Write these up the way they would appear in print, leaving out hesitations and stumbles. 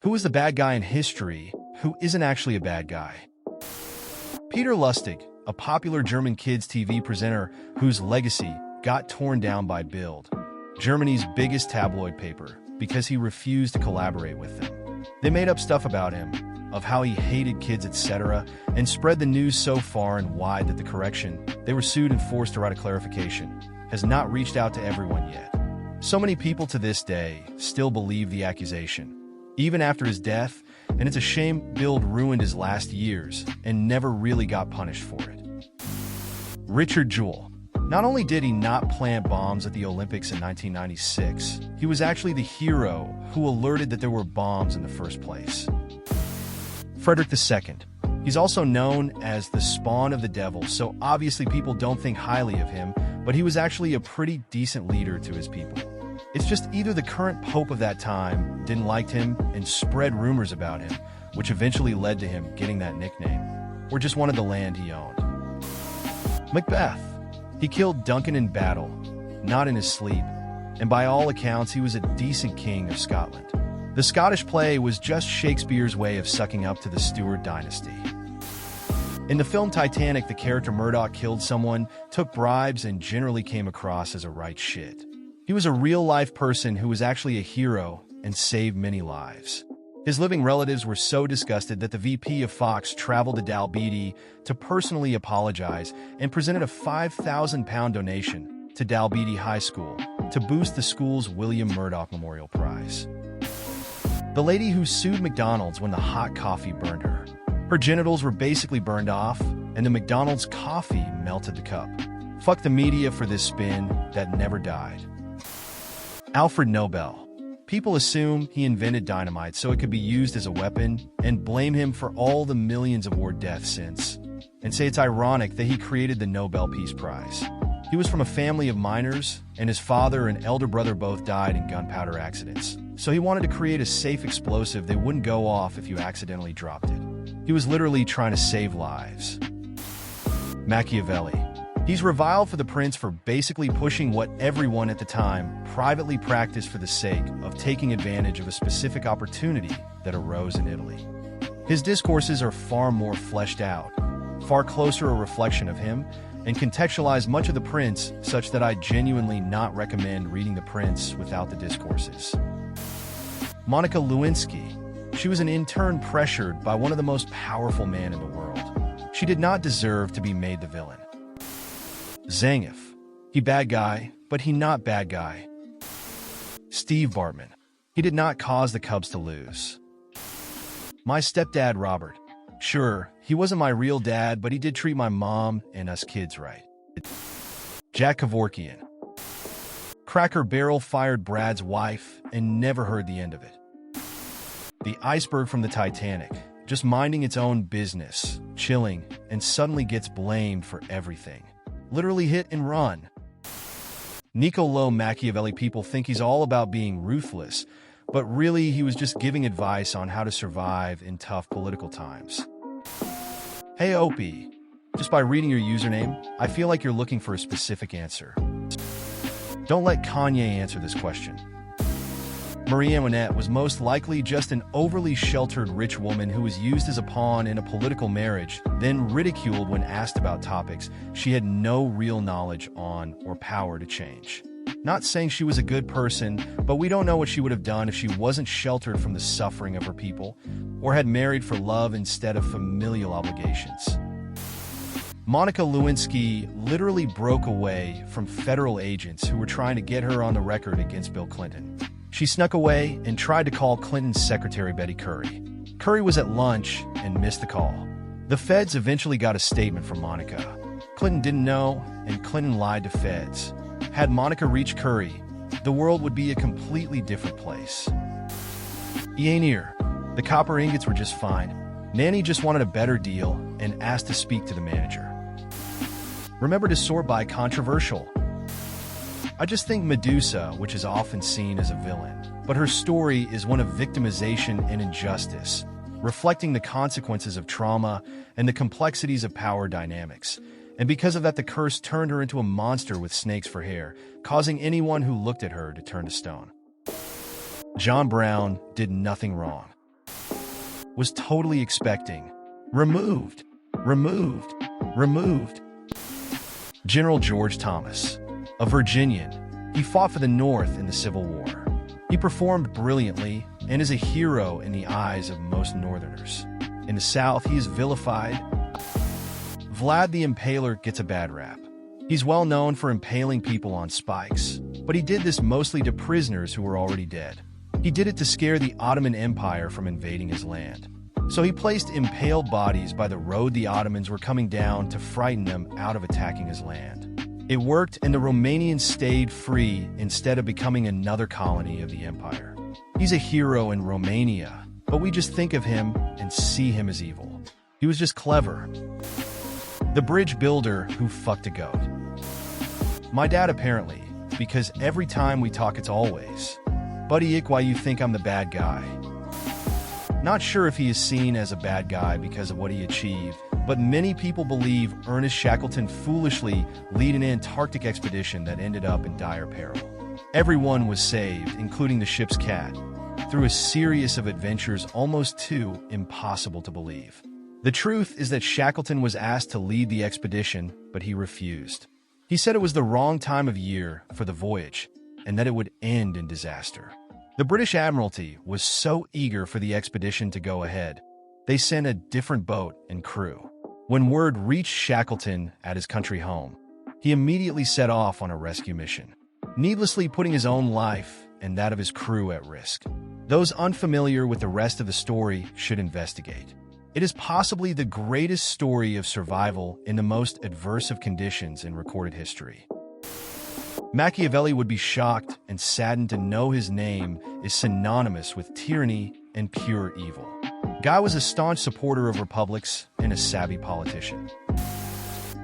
Who is the bad guy in history who isn't actually a bad guy? Peter Lustig, a popular German kids' TV presenter whose legacy got torn down by Bild, Germany's biggest tabloid paper, because he refused to collaborate with them. They made up stuff about him, of how he hated kids, etc., and spread the news so far and wide that the correction, they were sued and forced to write a clarification, has not reached out to everyone yet. So many people to this day still believe the accusation, even after his death, and it's a shame Bild ruined his last years and never really got punished for it. Richard Jewell. Not only did he not plant bombs at the Olympics in 1996, he was actually the hero who alerted that there were bombs in the first place. Frederick II. He's also known as the spawn of the devil, so obviously people don't think highly of him, but he was actually a pretty decent leader to his people. It's just either the current pope of that time didn't like him and spread rumors about him, which eventually led to him getting that nickname, or just wanted the land he owned. Macbeth. He killed Duncan in battle, not in his sleep, and by all accounts he was a decent king of Scotland. The Scottish play was just Shakespeare's way of sucking up to the Stuart dynasty. In the film Titanic, the character Murdoch killed someone, took bribes, and generally came across as a right shit. He was a real-life person who was actually a hero and saved many lives. His living relatives were so disgusted that the VP of Fox traveled to Dalbeattie to personally apologize and presented a £5,000 donation to Dalbeattie High School to boost the school's William Murdoch Memorial Prize. The lady who sued McDonald's when the hot coffee burned her. Her genitals were basically burned off, and the McDonald's coffee melted the cup. Fuck the media for this spin that never died. Alfred Nobel. People assume he invented dynamite so it could be used as a weapon and blame him for all the millions of war deaths since, and say it's ironic that he created the Nobel Peace Prize. He was from a family of miners, and his father and elder brother both died in gunpowder accidents, so he wanted to create a safe explosive that wouldn't go off if you accidentally dropped it. He was literally trying to save lives. Machiavelli. He's reviled for the prince for basically pushing what everyone at the time privately practiced for the sake of taking advantage of a specific opportunity that arose in Italy. His discourses are far more fleshed out, far closer a reflection of him, and contextualize much of the prince such that I genuinely not recommend reading the prince without the discourses. Monica Lewinsky. She was an intern pressured by one of the most powerful men in the world. She did not deserve to be made the villain. Zangief. He bad guy, but he not bad guy. Steve Bartman. He did not cause the Cubs to lose. My stepdad Robert. Sure, he wasn't my real dad, but he did treat my mom and us kids right. Jack Kevorkian. Cracker Barrel fired Brad's wife and never heard the end of it. The iceberg from the Titanic, just minding its own business, chilling, and suddenly gets blamed for everything. Literally hit and run. Niccolò Machiavelli. People think he's all about being ruthless, but really he was just giving advice on how to survive in tough political times. Hey Opie, just by reading your username, I feel like you're looking for a specific answer. Don't let Kanye answer this question. Marie Antoinette was most likely just an overly sheltered rich woman who was used as a pawn in a political marriage, then ridiculed when asked about topics she had no real knowledge on or power to change. Not saying she was a good person, but we don't know what she would have done if she wasn't sheltered from the suffering of her people, or had married for love instead of familial obligations. Monica Lewinsky literally broke away from federal agents who were trying to get her on the record against Bill Clinton. She snuck away and tried to call Clinton's secretary Betty Curry. Curry was at lunch and missed the call. The feds eventually got a statement from Monica. Clinton didn't know, and Clinton lied to feds. Had Monica reached Curry, the world would be a completely different place. Ear. The copper ingots were just fine. Nanny just wanted a better deal and asked to speak to the manager. Remember to sort by controversial. I just think Medusa, which is often seen as a villain, but her story is one of victimization and injustice, reflecting the consequences of trauma and the complexities of power dynamics. And because of that, the curse turned her into a monster with snakes for hair, causing anyone who looked at her to turn to stone. John Brown did nothing wrong. was totally expecting. Removed, removed, removed. General George Thomas, a Virginian, he fought for the North in the Civil War. He performed brilliantly and is a hero in the eyes of most Northerners. In the South, he is vilified. Vlad the Impaler gets a bad rap. He's well known for impaling people on spikes, but he did this mostly to prisoners who were already dead. He did it to scare the Ottoman Empire from invading his land. So he placed impaled bodies by the road the Ottomans were coming down to frighten them out of attacking his land. It worked, and the Romanians stayed free instead of becoming another colony of the empire. He's a hero in Romania, but we just think of him and see him as evil. He was just clever. The bridge builder who fucked a goat. My dad apparently, because every time we talk it's always, "Buddy Ick, why you think I'm the bad guy?" Not sure if he is seen as a bad guy because of what he achieved, but many people believe Ernest Shackleton foolishly led an Antarctic expedition that ended up in dire peril. Everyone was saved, including the ship's cat, through a series of adventures almost too impossible to believe. The truth is that Shackleton was asked to lead the expedition, but he refused. He said it was the wrong time of year for the voyage, and that it would end in disaster. The British Admiralty was so eager for the expedition to go ahead, they sent a different boat and crew. When word reached Shackleton at his country home, he immediately set off on a rescue mission, needlessly putting his own life and that of his crew at risk. Those unfamiliar with the rest of the story should investigate. It is possibly the greatest story of survival in the most adverse of conditions in recorded history. Machiavelli would be shocked and saddened to know his name is synonymous with tyranny and pure evil. Guy was a staunch supporter of republics and a savvy politician.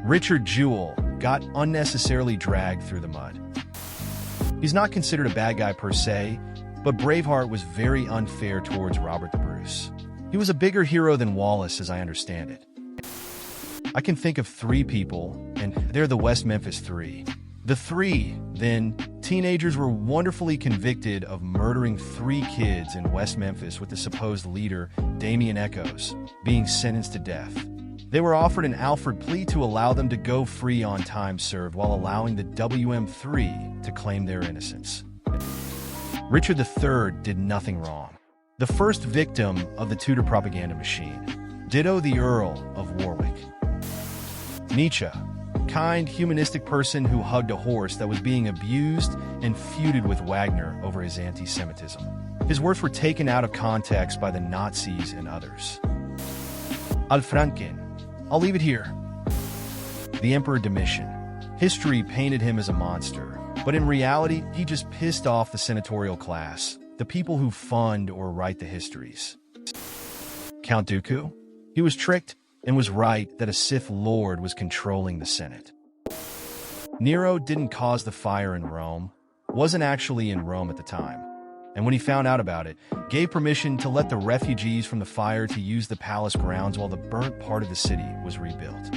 Richard Jewell got unnecessarily dragged through the mud. He's not considered a bad guy per se, but Braveheart was very unfair towards Robert the Bruce. He was a bigger hero than Wallace, as I understand it. I can think of 3 people, and they're the West Memphis 3. The 3, then, teenagers were wonderfully convicted of murdering 3 kids in West Memphis, with the supposed leader, Damien Echoes, being sentenced to death. They were offered an Alford plea to allow them to go free on time served while allowing the WM3 to claim their innocence. Richard III did nothing wrong. The first victim of the Tudor propaganda machine. Ditto the Earl of Warwick. Nietzsche. Kind, humanistic person who hugged a horse that was being abused and feuded with Wagner over his anti-Semitism. His words were taken out of context by the Nazis and others. Al-Franken. I'll leave it here. The Emperor Domitian. History painted him as a monster, but in reality, he just pissed off the senatorial class, the people who fund or write the histories. Count Dooku. He was tricked and was right that a Sith Lord was controlling the Senate. Nero didn't cause the fire in Rome, wasn't actually in Rome at the time, and when he found out about it, gave permission to let the refugees from the fire to use the palace grounds while the burnt part of the city was rebuilt.